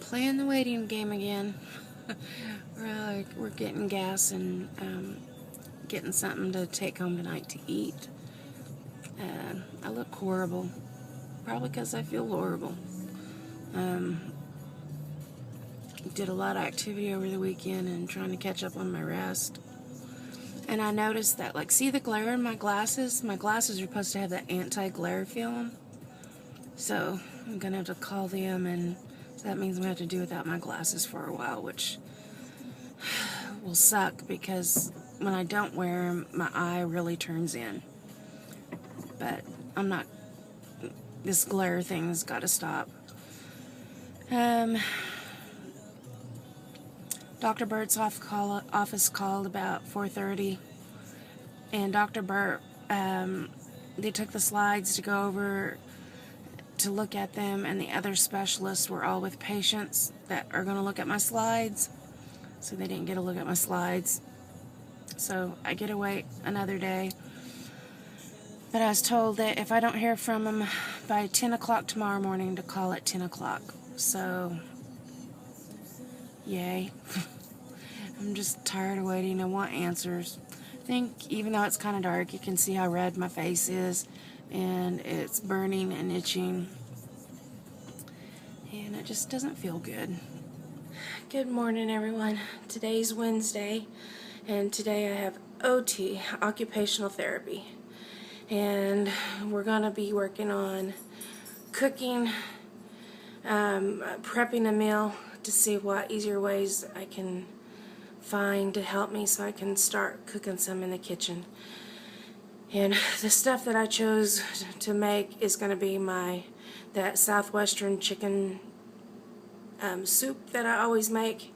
playing the waiting game again. We're getting gas and getting something to take home tonight to eat. I look horrible, probably because I feel horrible. Did a lot of activity over the weekend and trying to catch up on my rest. And I noticed that, like, see the glare in my glasses? My glasses are supposed to have that anti-glare film. So I'm going to have to call them, and so that means I'm going to have to do without my glasses for a while, which will suck because when I don't wear them, my eye really turns in. But I'm not, this glare thing's got to stop. Dr. Burt's office called about 4:30, and Dr. Burt, they took the slides to go over to look at them, and the other specialists were all with patients that are going to look at my slides, so they didn't get a look at my slides. So I get to wait another day. But I was told that if I don't hear from them by 10 o'clock tomorrow morning, to call at 10 o'clock. So, yay. I'm just tired of waiting. I want answers. I think even though it's kind of dark, you can see how red my face is, and it's burning and itching, and it just doesn't feel good. Good morning, everyone. Today's Wednesday, and today I have OT, Occupational Therapy, and we're going to be working on cooking, prepping a meal to see what easier ways I can find to help me so I can start cooking some in the kitchen. And the stuff that I chose to make is going to be that southwestern chicken soup that I always make.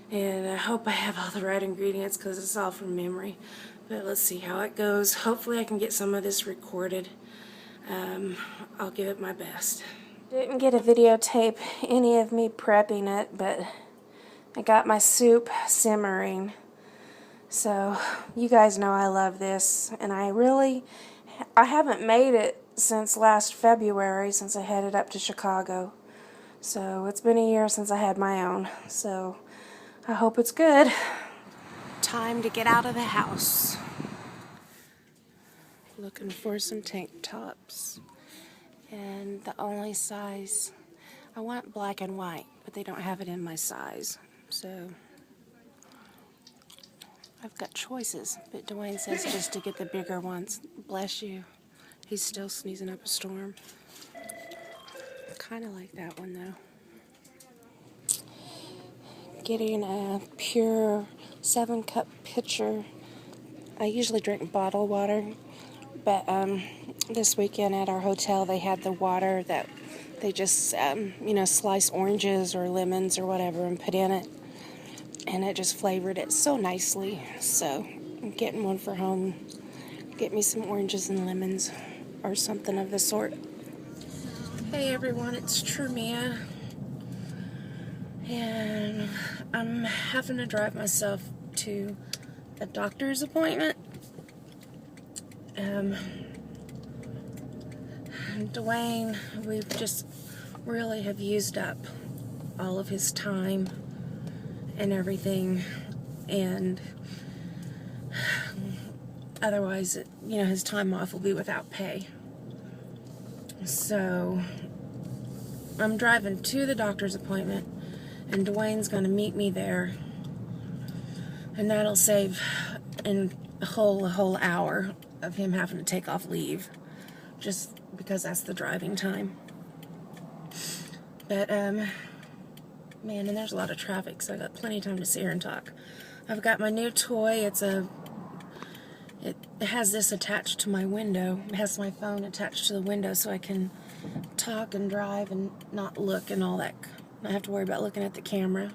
And I hope I have all the right ingredients because it's all from memory. But let's see how it goes. Hopefully I can get some of this recorded. I'll give it my best. Didn't get to videotape any of me prepping it, but I got my soup simmering. So you guys know I love this, and I haven't made it since last February, since I headed up to Chicago. So it's been a year since I had my own, so I hope it's good. Time to get out of the house. Looking for some tank tops, and the only size, I want black and white, but they don't have it in my size. So I've got choices, but Dwayne says just to get the bigger ones. Bless you. He's still sneezing up a storm. Kind of like that one though. Getting a pure 7-cup pitcher. I usually drink bottled water, but this weekend at our hotel they had the water that they just slice oranges or lemons or whatever and put in it. And it just flavored it so nicely. So I'm getting one for home. Get me some oranges and lemons or something of the sort. Hey everyone, it's Tremia. And I'm having to drive myself to a doctor's appointment. Dwayne, we've just really have used up all of his time and everything, and otherwise, his time off will be without pay. So I'm driving to the doctor's appointment, and Dwayne's going to meet me there, and that'll save a whole hour of him having to take off leave, just because that's the driving time. But man, and there's a lot of traffic, so I got plenty of time to sit here and talk. I've got my new toy. It has this attached to my window. It has my phone attached to the window, so I can talk and drive and not look and all that. I have to worry about looking at the camera.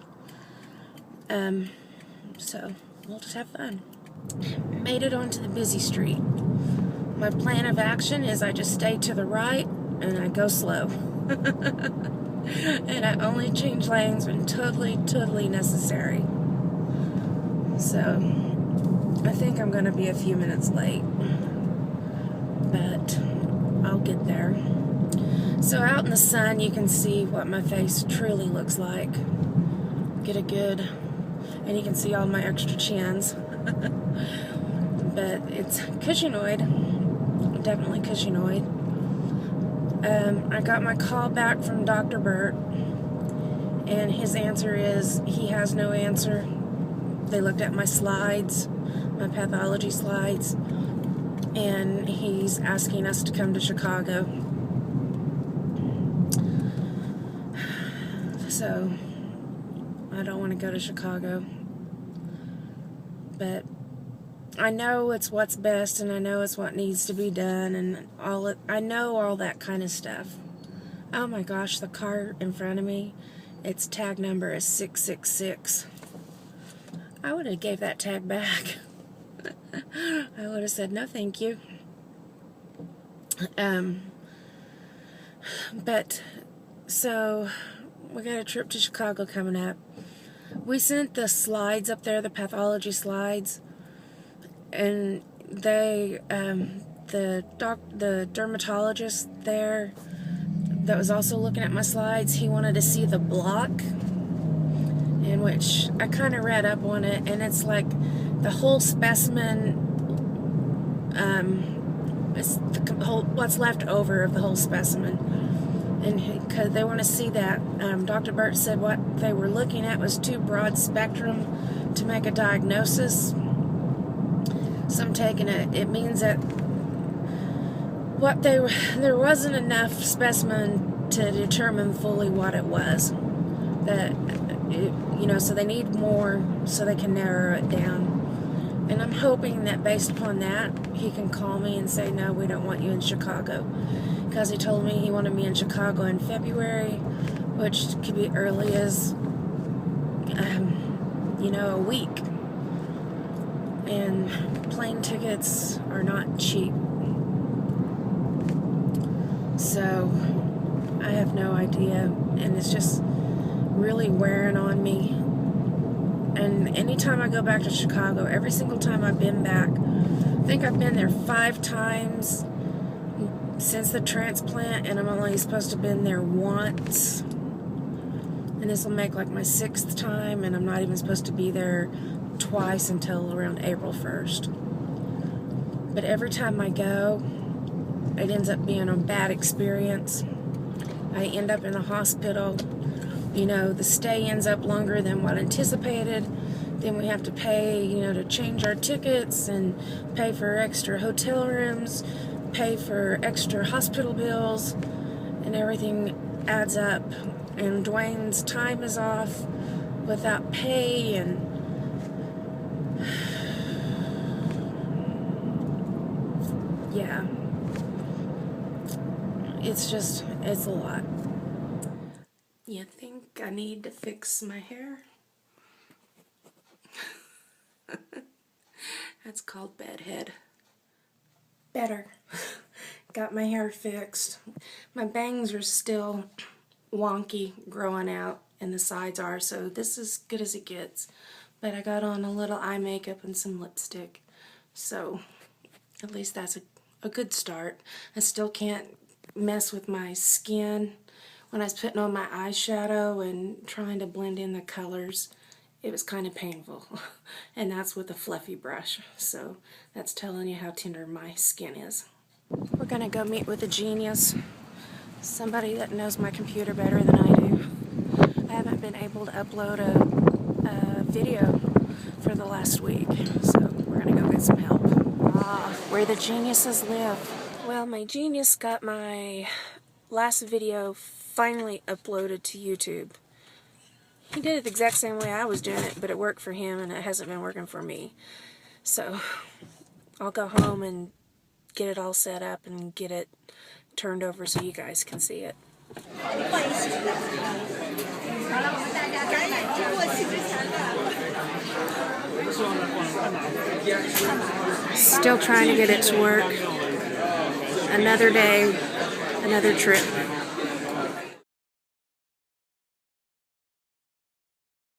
So we'll just have fun. Made it onto the busy street. My plan of action is I just stay to the right and I go slow. And I only change lanes when totally necessary. So I think I'm going to be a few minutes late, but I'll get there. So out in the sun you can see what my face truly looks like. Get a good, and you can see all my extra chins. But it's cushingoid, definitely cushingoid. I got my call back from Dr. Burt, and his answer is he has no answer. They looked at my slides, my pathology slides, and he's asking us to come to Chicago. So I don't want to go to Chicago, but I know it's what's best, and I know it's what needs to be done, and I know all that kind of stuff. Oh my gosh, the car in front of me, its tag number is 666. I would have gave that tag back. I would have said no thank you. But so we got a trip to Chicago coming up. We sent the slides up there, the pathology slides, and they, the dermatologist there that was also looking at my slides, he wanted to see the block, in which I kind of read up on it, and it's like the whole specimen, it's the whole, what's left over of the whole specimen. And because they want to see that, Dr. Burt said what they were looking at was too broad spectrum to make a diagnosis. So I'm taking it. It means that there wasn't enough specimen to determine fully what it was. So they need more so they can narrow it down. And I'm hoping that based upon that, he can call me and say, no, we don't want you in Chicago. Because he told me he wanted me in Chicago in February, which could be early as, a week. And plane tickets are not cheap. So I have no idea, and it's just really wearing on me. And anytime I go back to Chicago, every single time I've been back, I think I've been there 5 times since the transplant, and I'm only supposed to have been there once. And this will make like my 6th time, and I'm not even supposed to be there twice until around April 1st. But every time I go, it ends up being a bad experience. I end up in the hospital. The stay ends up longer than what anticipated. Then we have to pay, to change our tickets and pay for extra hotel rooms, pay for extra hospital bills, and everything adds up. And Dwayne's time is off without pay, and yeah, it's a lot. You think I need to fix my hair? That's called bedhead. Better. Got my hair fixed. My bangs are still wonky growing out, and the sides are, so this is good as it gets. But I got on a little eye makeup and some lipstick, so at least that's a good start. I still can't mess with my skin. When I was putting on my eyeshadow and trying to blend in the colors, it was kind of painful. And that's with a fluffy brush, so that's telling you how tender my skin is. We're gonna go meet with a genius, somebody that knows my computer better than I do. I haven't been able to upload a video for the last week, so we're gonna go get some help. Where the geniuses live. Well, my genius got my last video finally uploaded to YouTube. He did it the exact same way I was doing it, but it worked for him and it hasn't been working for me. So I'll go home and get it all set up and get it turned over so you guys can see it. Still trying to get it to work. Another day, another trip.